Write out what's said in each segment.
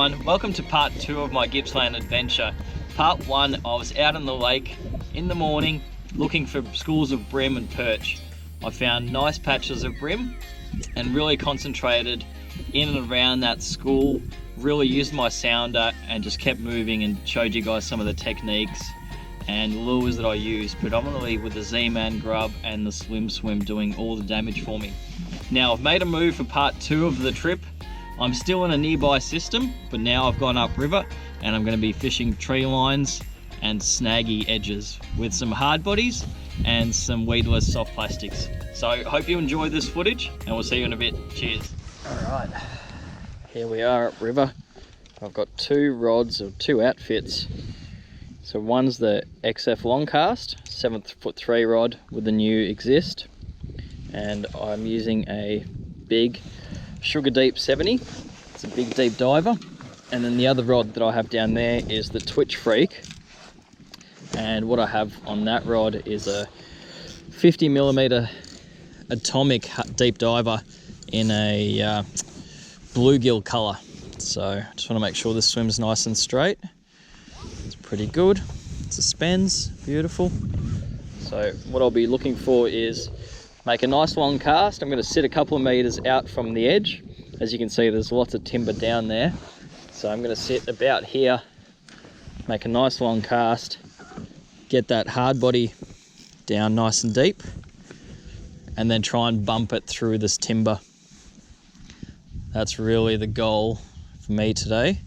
everyone, welcome to part 2 of my Gippsland adventure. Part 1, I was out in the lake in the morning looking for schools of bream and perch. I found nice patches of bream and really concentrated in and around that school, really used my sounder and just kept moving and showed you guys some of the techniques and lures that I use, predominantly with the Zman Grub and the Swim doing all the damage for me. Now I've made a move for part 2 of the trip. I'm still in a nearby system, but now I've gone upriver and I'm going to be fishing tree lines and snaggy edges with some hard bodies and some weedless soft plastics. So I hope you enjoy this footage and we'll see you in a bit. Cheers. Alright, here we are upriver. I've got 2 rods or 2 outfits. So one's the XF long cast, 7'3" rod with the new Exist, and I'm using a big Sugar Deep 70. It's a big deep diver. And then the other rod that I have down there is the Twitch Freak, and what I have on that rod is a 50mm atomic deep diver in a bluegill color. So I just want to make sure this swims nice and straight. It's pretty good. It suspends, beautiful. So what I'll be looking for is make a nice long cast. I'm going to sit a couple of meters out from the edge. As you can see, there's lots of timber down there. So I'm going to sit about here, make a nice long cast, get that hard body down nice and deep, and then try and bump it through this timber. That's really the goal for me today.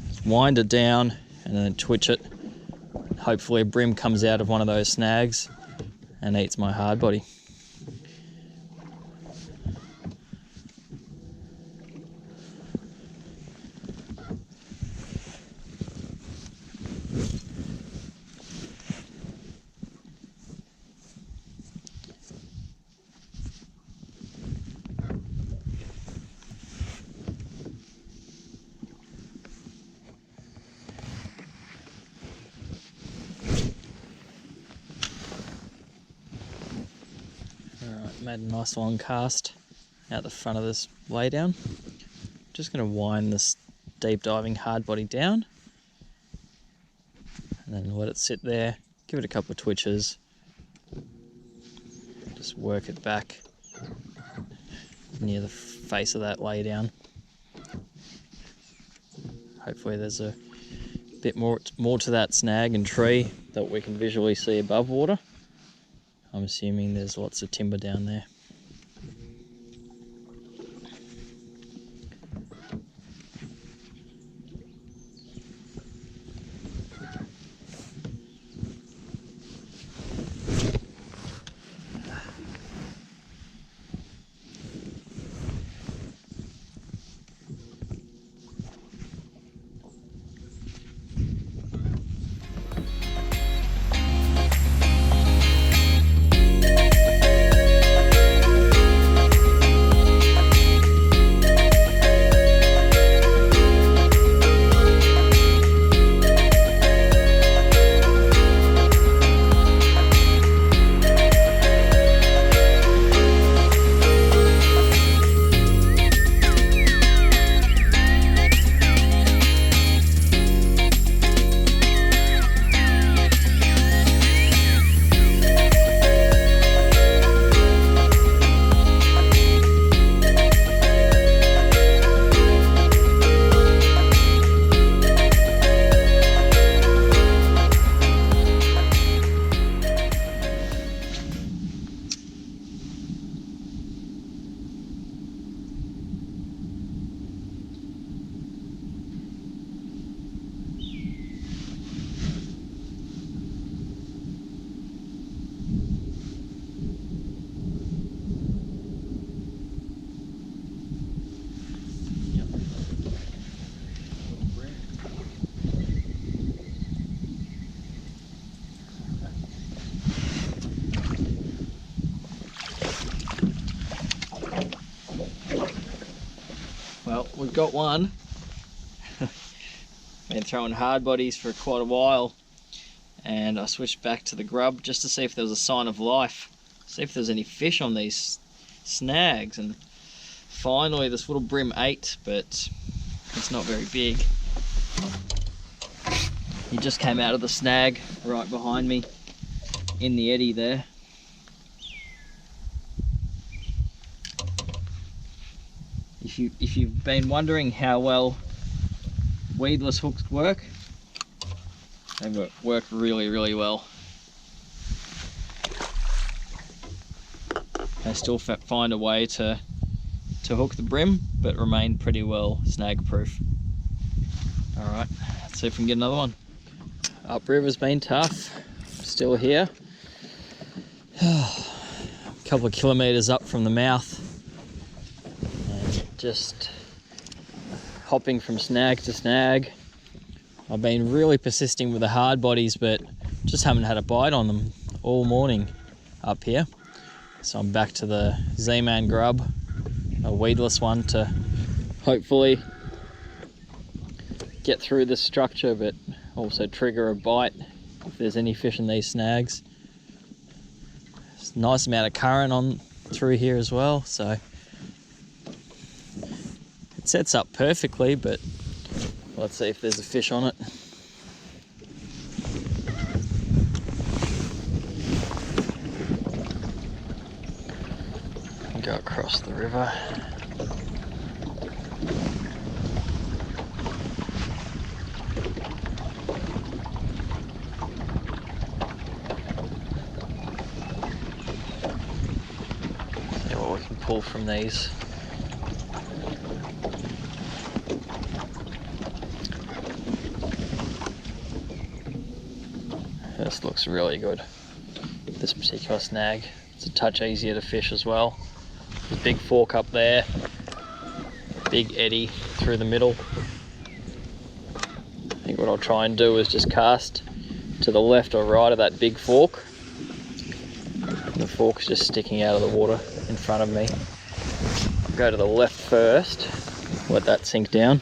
Just wind it down and then twitch it. Hopefully a bream comes out of one of those snags and eats my hard body. Made a nice long cast out the front of this laydown. Just going to wind this deep diving hard body down and then let it sit there, give it a couple of twitches, just work it back near the face of that laydown. Hopefully there's a bit more to that snag and tree that we can visually see above water. I'm assuming there's lots of timber down there. Well, we've got one. Been throwing hard bodies for quite a while, and I switched back to the grub just to see if there was a sign of life, see if there's any fish on these snags, and Finally, this little Bream 8, but it's not very big. He just came out of the snag right behind me in the eddy there. If you've been wondering how well weedless hooks work, they work really, really well. They still find a way to hook the Bream, but remain pretty well snag proof. Alright, let's see if we can get another one. Upriver's been tough, still here. A couple of kilometres up from the mouth. And just hopping from snag to snag. I've been really persisting with the hard bodies, but just haven't had a bite on them all morning up here. So I'm back to the Zman Grub, a weedless one, to hopefully get through this structure, but also trigger a bite if there's any fish in these snags. There's a nice amount of current on through here as well, so it sets up perfectly, but let's see if there's a fish on it. Go across the river. See what we can pull from these. This looks really good. This particular snag. It's a touch easier to fish as well. There's a big fork up there, big eddy through the middle. I think what I'll try and do is just cast to the left or right of that big fork. And the fork's just sticking out of the water in front of me. I'll go to the left first, let that sink down.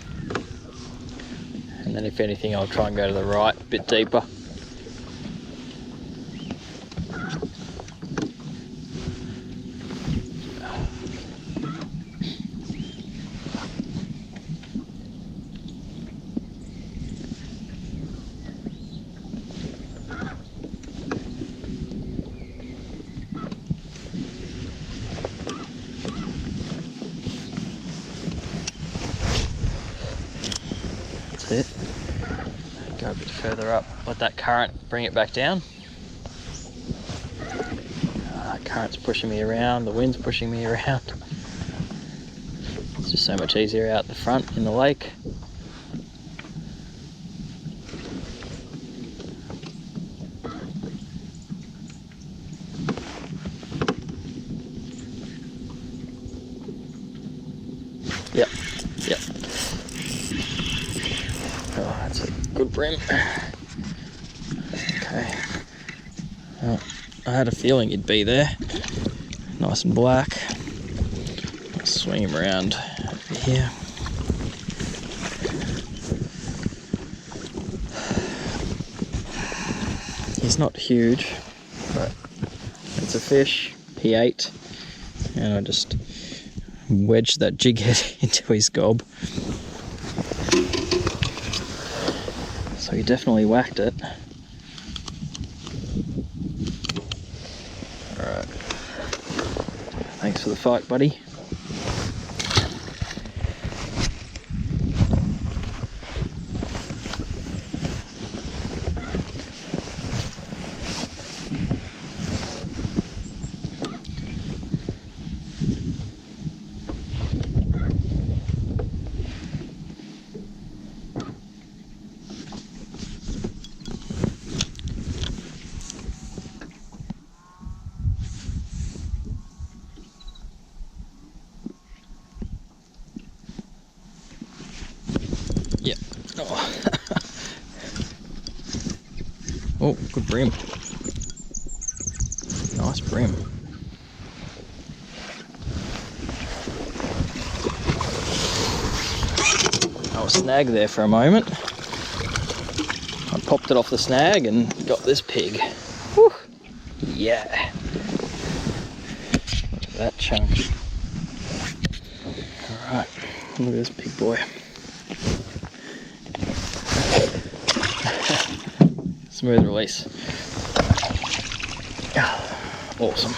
And then if anything, I'll try and go to the right, a bit deeper. It. Go a bit further up, let that current bring it back down. Current's pushing me around, the wind's pushing me around. It's just so much easier out the front in the lake. Yep. Oh, that's a good Bream. Okay. Well, I had a feeling he'd be there. Nice and black. I'll swing him around over here. He's not huge, but it's a fish he ate, and I just wedged that jig head into his gob. So he definitely whacked it. Alright. Thanks for the fight, buddy. Yep. Oh. Oh, good Bream. Nice Bream. I was snagged there for a moment. I popped it off the snag and got this pig. Whew. Yeah. Look at that chunk. Look at this big boy. Smooth release. Awesome.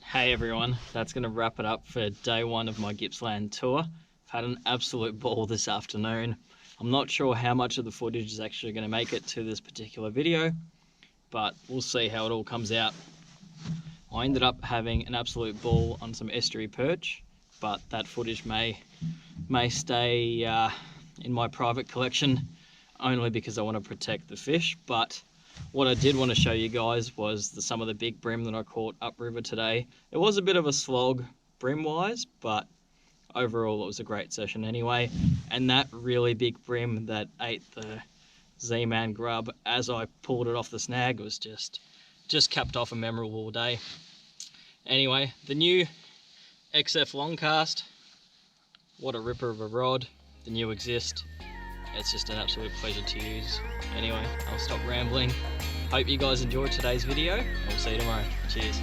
Hey everyone, that's going to wrap it up for day one of my Gippsland tour. I've had an absolute ball this afternoon. I'm not sure how much of the footage is actually going to make it to this particular video, but we'll see how it all comes out. I ended up having an absolute ball on some estuary perch, but that footage may stay in my private collection only because I want to protect the fish. But what I did want to show you guys was some of the big bream that I caught upriver today. It was a bit of a slog bream wise, but overall it was a great session anyway. And that really big bream that ate the Zman Grub as I pulled it off the snag was just capped off a memorable day. Anyway, the new XF Longcast, what a ripper of a rod. The new Exist, it's just an absolute pleasure to use. Anyway, I'll stop rambling. Hope you guys enjoyed today's video. We'll see you tomorrow. Cheers.